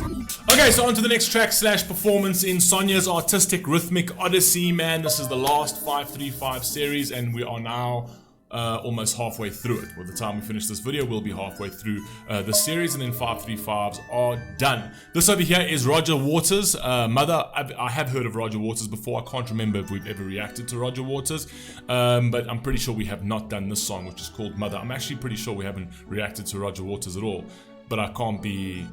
Okay, so on to the next track / performance in Sonia's Artistic Rhythmic Odyssey. Man, this is the last 535 series, and we are now almost halfway through it. By the time we finish this video, we'll be halfway through the series, and then 535s are done. This over here is Roger Waters' Mother. I have heard of Roger Waters before. I can't remember if we've ever reacted to Roger Waters, but I'm pretty sure we have not done this song, which is called Mother. I'm actually pretty sure we haven't reacted to Roger Waters at all, but I can't be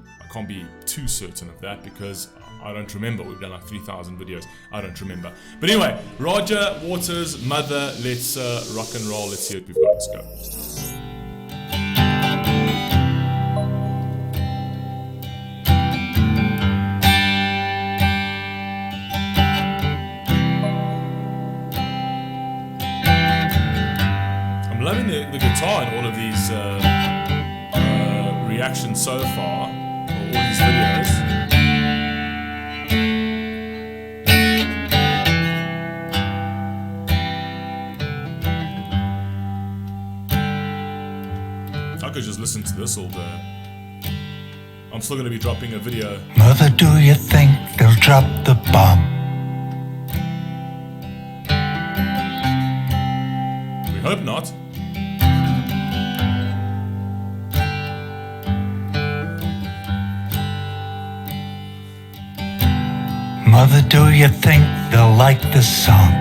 too certain of that because I don't remember. We've done like 3,000 videos. I don't remember. But anyway, Roger Waters' Mother. Let's rock and roll. Let's see what we've got. Let's go. I'm loving the guitar in all of these reactions so far, or all these videos. I could just listen to this all day. I'm still going to be dropping a video. Mother, do you think they'll drop the bomb? We hope not. Mother, do you think they'll like this song?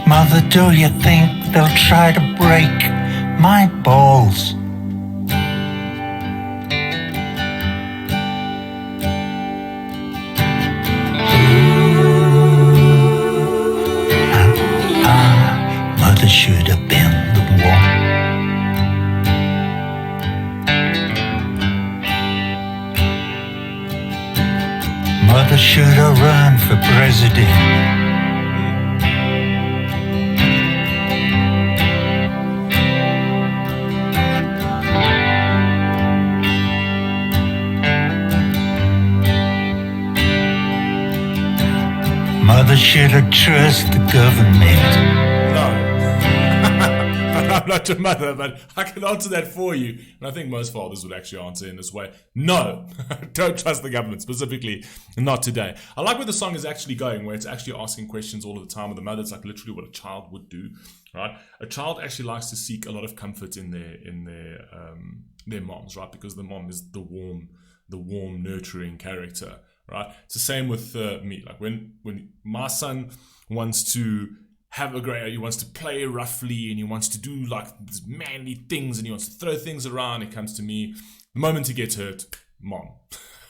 Mother, do you think they'll try to break my balls? Mother should have been the one. Mother should have run for president. Mother should have trusted the government. I'm not your mother, but I can answer that for you. And I think most fathers would actually answer in this way. No, don't trust the government, specifically not today. I like where the song is actually going, where it's actually asking questions all of the time of the mother. It's like literally what a child would do, right? A child actually likes to seek a lot of comfort in their moms, right? Because the mom is the warm, nurturing character, right? It's the same with me. Like when my son wants to he wants to play roughly, and he wants to do like these manly things, and he wants to throw things around. He comes to me. The moment he gets hurt, mom.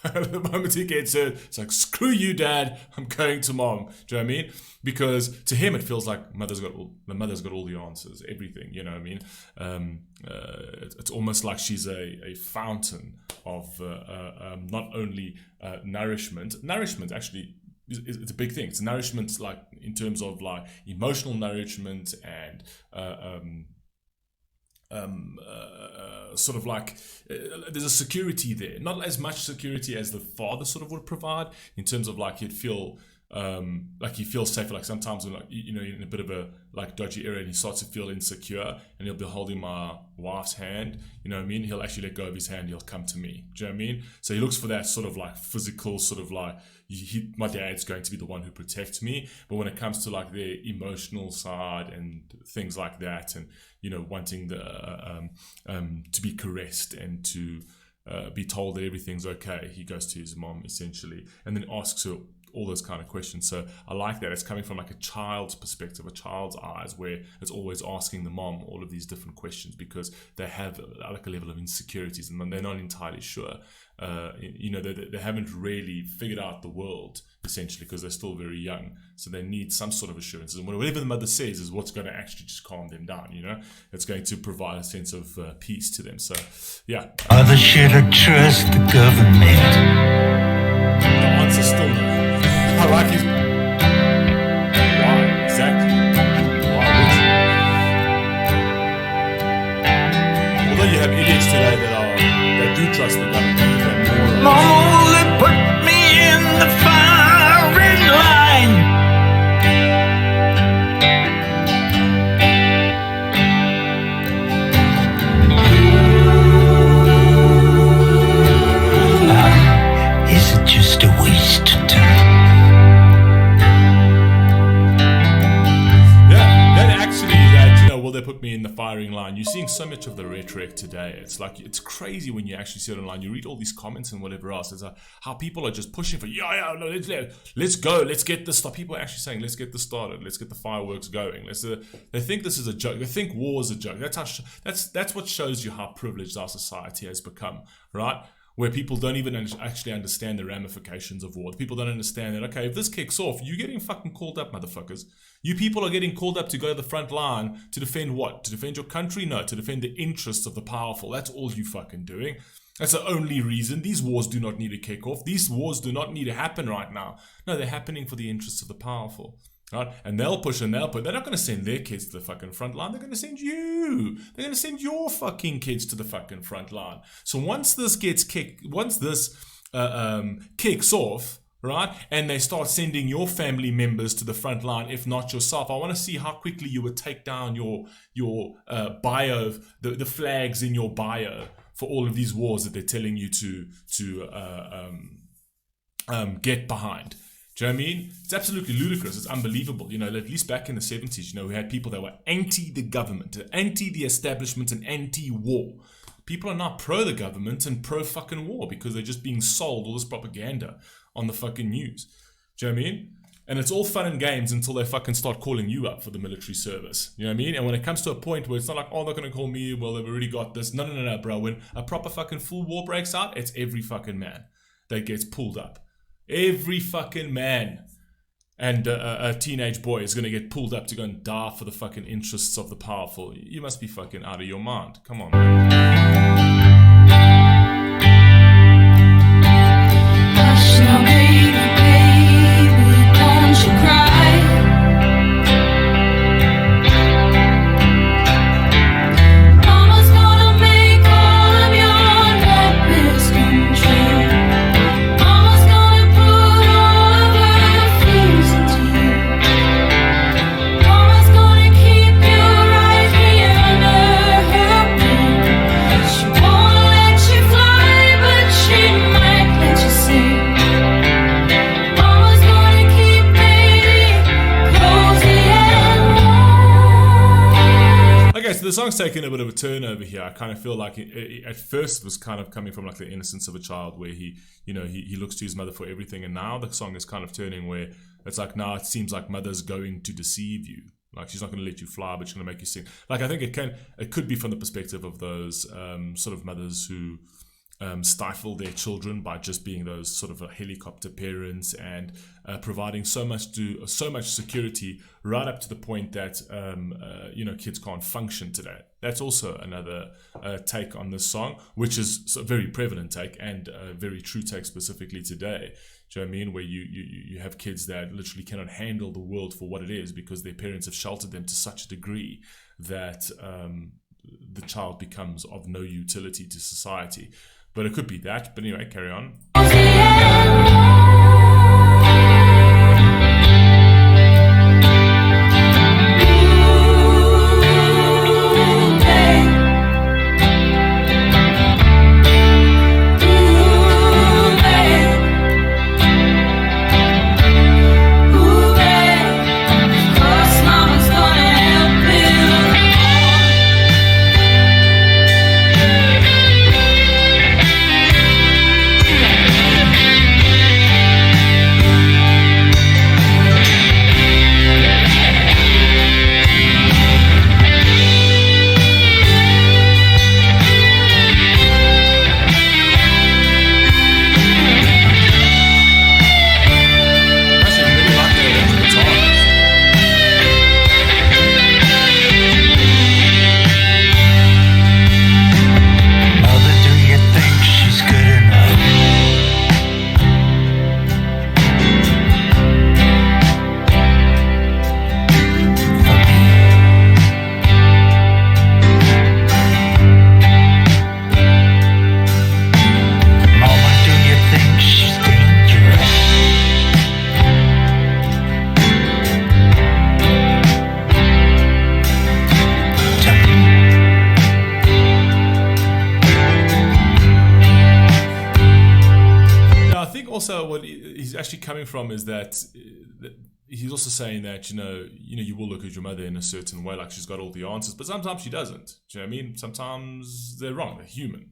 The moment he gets hurt, it's like, screw you, dad. I'm going to mom. Do you know what I mean? Because to him, it feels like the mother's got all the answers, everything. You know what I mean? It's almost like she's a fountain of not only nourishment. Nourishment actually. It's a big thing. It's nourishment, like in terms of like emotional nourishment and sort of like there's a security there. Not as much security as the father sort of would provide in terms of like he'd feel like he feels safer. Like sometimes when, like, you know, in a bit of a like dodgy area and he starts to feel insecure, and he'll be holding my wife's hand, you know what I mean, he'll actually let go of his hand, he'll come to me. Do you know what I mean? So he looks for that sort of like physical sort of like my dad's going to be the one who protects me. But when it comes to like the emotional side and things like that, and you know, wanting the to be caressed and to be told that everything's okay, he goes to his mom essentially, and then asks her all those kind of questions. So I like that. It's coming from like a child's perspective, a child's eyes, where it's always asking the mom all of these different questions because they have like a level of insecurities and they're not entirely sure. You know, they haven't really figured out the world essentially because they're still very young. So they need some sort of assurances. And whatever the mother says is what's going to actually just calm them down, you know? It's going to provide a sense of peace to them. So, yeah. Mother should have trusted the government. The answer's still no. I like his... Why? Exactly. Why would you? Although you have idiots today that do trust the government. Mom only put me in the fire. they put me in the firing line. You're seeing so much of the rhetoric today. It's like, it's crazy when you actually see it online. You read all these comments and whatever else. It's like how people are just pushing for, no, let's go, let's get this stuff. People are actually saying, let's get this started, let's get the fireworks going. They think this is a joke. They think war is a joke. That's what shows you how privileged our society has become, right? Where people don't even actually understand the ramifications of war. People don't understand that, okay, if this kicks off, you're getting fucking called up, motherfuckers. You people are getting called up to go to the front line to defend what? To defend your country? No, to defend the interests of the powerful. That's all you fucking doing. That's the only reason. These wars do not need to kick off. These wars do not need to happen right now. No, they're happening for the interests of the powerful. Right? And they'll push and they'll put. They're not going to send their kids to the fucking front line. They're going to send you. They're going to send your fucking kids to the fucking front line. So once this kicks off, right, and they start sending your family members to the front line, if not yourself, I want to see how quickly you would take down your bio, the flags in your bio for all of these wars that they're telling you to get behind. Do you know what I mean? It's absolutely ludicrous. It's unbelievable. You know, at least back in the 70s, you know, we had people that were anti the government, anti the establishment, and anti-war. People are now pro the government and pro fucking war because they're just being sold all this propaganda on the fucking news. Do you know what I mean? And it's all fun and games until they fucking start calling you up for the military service. You know what I mean? And when it comes to a point where it's not like, oh, they're going to call me, well, they've already got this. No, bro. When a proper fucking full war breaks out, it's every fucking man that gets pulled up. Every fucking man and a teenage boy is going to get pulled up to go and die for the fucking interests of the powerful. You must be fucking out of your mind. Come on, man. Hush now, baby, baby, don't you cry. Mama's gonna make all of your nightmares come true. Mama's gonna put all of her fears into you. Mama's gonna keep you right here under her wing. She won't let you fly, but she might let you sing. Mama's gonna keep baby cozy and warm. Okay, so the song's taken a bit of a turn over here. I kind of feel like it at first was kind of coming from like the innocence of a child where he looks to his mother for everything, and now the song is kind of turning where it's like, now it seems like mother's going to deceive you. Like she's not going to let you fly, but she's going to make you sing. Like I think it could be from the perspective of those sort of mothers who stifle their children by just being those sort of helicopter parents and providing so much security right up to the point that kids can't function today. That's also another take on this song, which is a very prevalent take and a very true take specifically today. Do you know what I mean? Where you have kids that literally cannot handle the world for what it is because their parents have sheltered them to such a degree that the child becomes of no utility to society. But it could be that. But anyway, carry on. Cozy and also what he's actually coming from is that he's also saying that you will look at your mother in a certain way, like she's got all the answers, but sometimes she doesn't. Do you know what I mean? Sometimes they're wrong. They're human.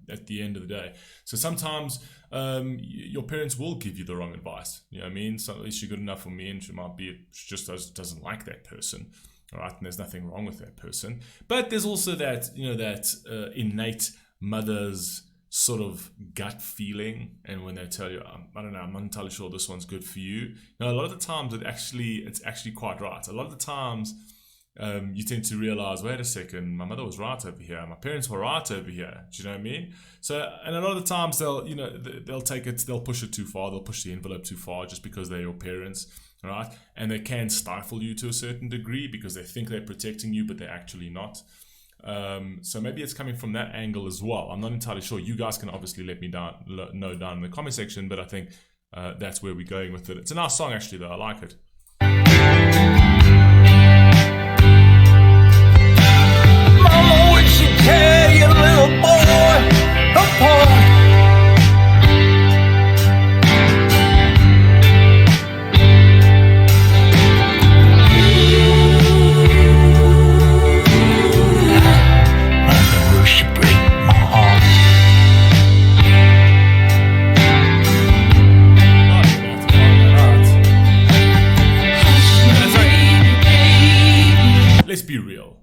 At the end of the day. So sometimes your parents will give you the wrong advice. You know what I mean? So at least you're good enough for me, and she just doesn't like that person. All right, and there's nothing wrong with that person. But there's also that innate mother's sort of gut feeling, and when they tell you, I don't know, I'm not entirely sure this one's good for you. A lot of the times it's actually quite right. A lot of the times you tend to realize, wait a second, my mother was right over here, my parents were right over here. Do you know what I mean? So, and a lot of the times they'll take it, they'll push it too far, they'll push the envelope too far just because they're your parents, right? And they can stifle you to a certain degree because they think they're protecting you, but they're actually not. So maybe it's coming from that angle as well. I'm not entirely sure. You guys can obviously let me know down in the comment section, but I think that's where we're going with it. It's a nice song actually though. I like it. Mama, would she tear your little boy apart?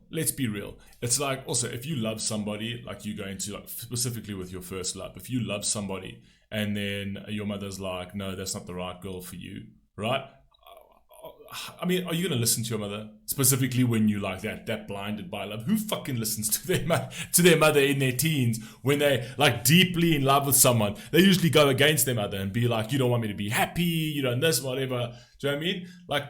Let's be real. It's like, also, if you love somebody, like you go into, like, specifically with your first love, if you love somebody and then your mother's like, no, that's not the right girl for you, right? I mean, are you going to listen to your mother? Specifically when you like that blinded by love? Who fucking listens to their mother in their teens when they're like deeply in love with someone? They usually go against their mother and be like, you don't want me to be happy, you don't this, whatever. Do you know what I mean? Like,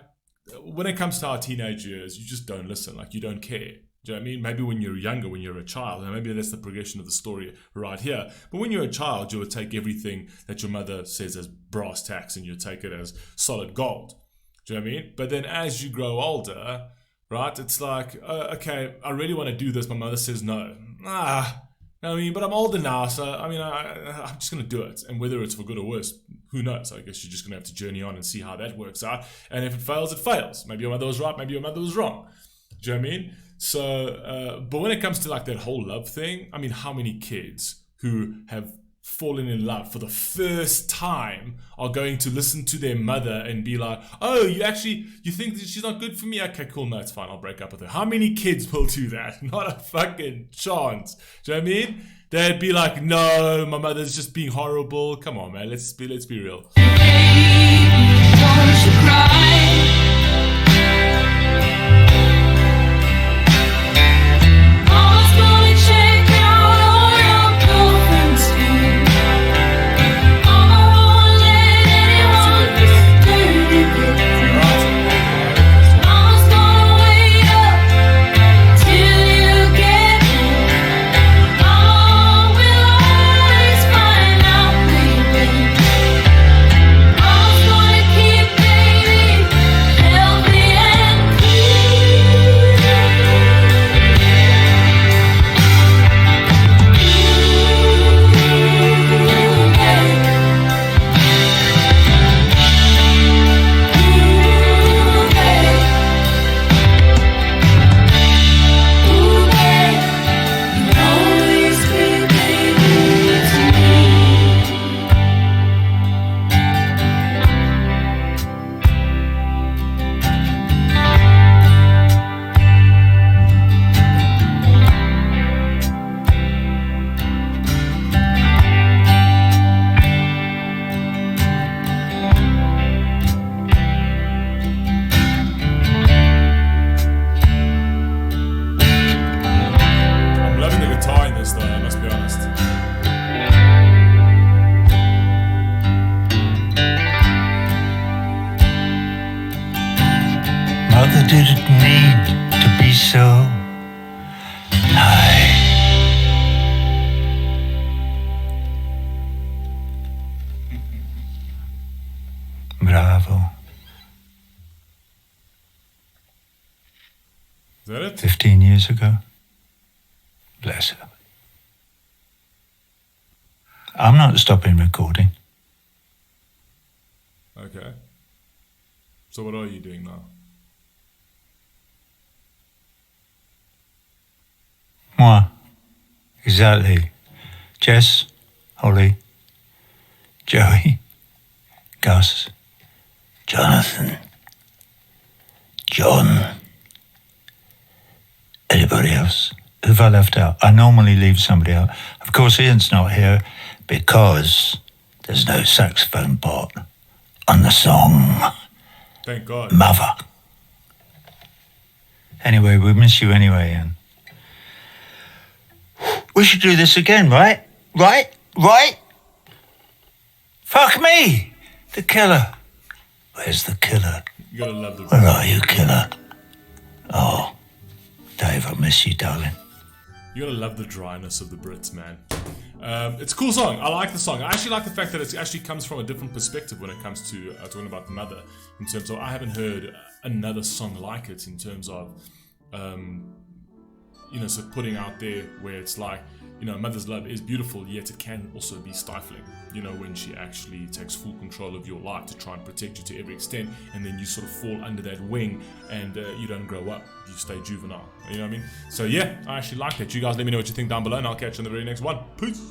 when it comes to our teenage years, you just don't listen. Like, you don't care. Do you know what I mean? Maybe when you're younger, when you're a child, and maybe that's the progression of the story right here. But when you're a child, you would take everything that your mother says as brass tacks and you take it as solid gold. Do you know what I mean? But then as you grow older, right, it's like, okay, I really want to do this. My mother says no. I mean, but I'm older now, so I mean, I'm just going to do it. And whether it's for good or worse, who knows? I guess you're just going to have to journey on and see how that works out. And if it fails, it fails. Maybe your mother was right, maybe your mother was wrong. Do you know what I mean? So, but when it comes to like that whole love thing, I mean, how many kids who have fallen in love for the first time are going to listen to their mother and be like, oh, you think that she's not good for me? Okay, cool, no, it's fine, I'll break up with her. How many kids will do that? Not a fucking chance. Do you know what I mean? They'd be like, no, my mother's just being horrible. Come on, man, let's be real. Baby, don't you cry. Mama's gonna check out all your girlfriends too. Mama won't let anyone dirty get through. Mama's gonna wait up till you get in. Mama will always find out where you've been. Mama's gonna keep baby healthy and I'm loving the guitar in this though, I must be honest. Mother didn't need to be so high. Bravo. Is that it? 15 years ago. Bless her. I'm not stopping recording. Okay. So what are you doing now? Moi. Exactly. Jess, Holly, Joey, Gus, Jonathan, John. Anybody else? Who have I left out? I normally leave somebody out. Of course, Ian's not here because there's no saxophone part on the song Thank God. Mother. Anyway, we miss you anyway, Ian. We should do this again, right? Right? Fuck me! The killer. Where's the killer? You gotta love the. Where are you, killer? Oh, Dave, I miss you, darling. You gotta love the dryness of the Brits, man. It's a cool song. I like the song. I actually like the fact that it actually comes from a different perspective when it comes to talking about Mother. In terms of, I haven't heard another song like it. In terms of, so putting out there where it's like, mother's love is beautiful, yet it can also be stifling. When she actually takes full control of your life to try and protect you to every extent, and then you sort of fall under that wing and you don't grow up. You stay juvenile. You know what I mean? So yeah, I actually like that. You guys let me know what you think down below, and I'll catch you on the very next one. Peace.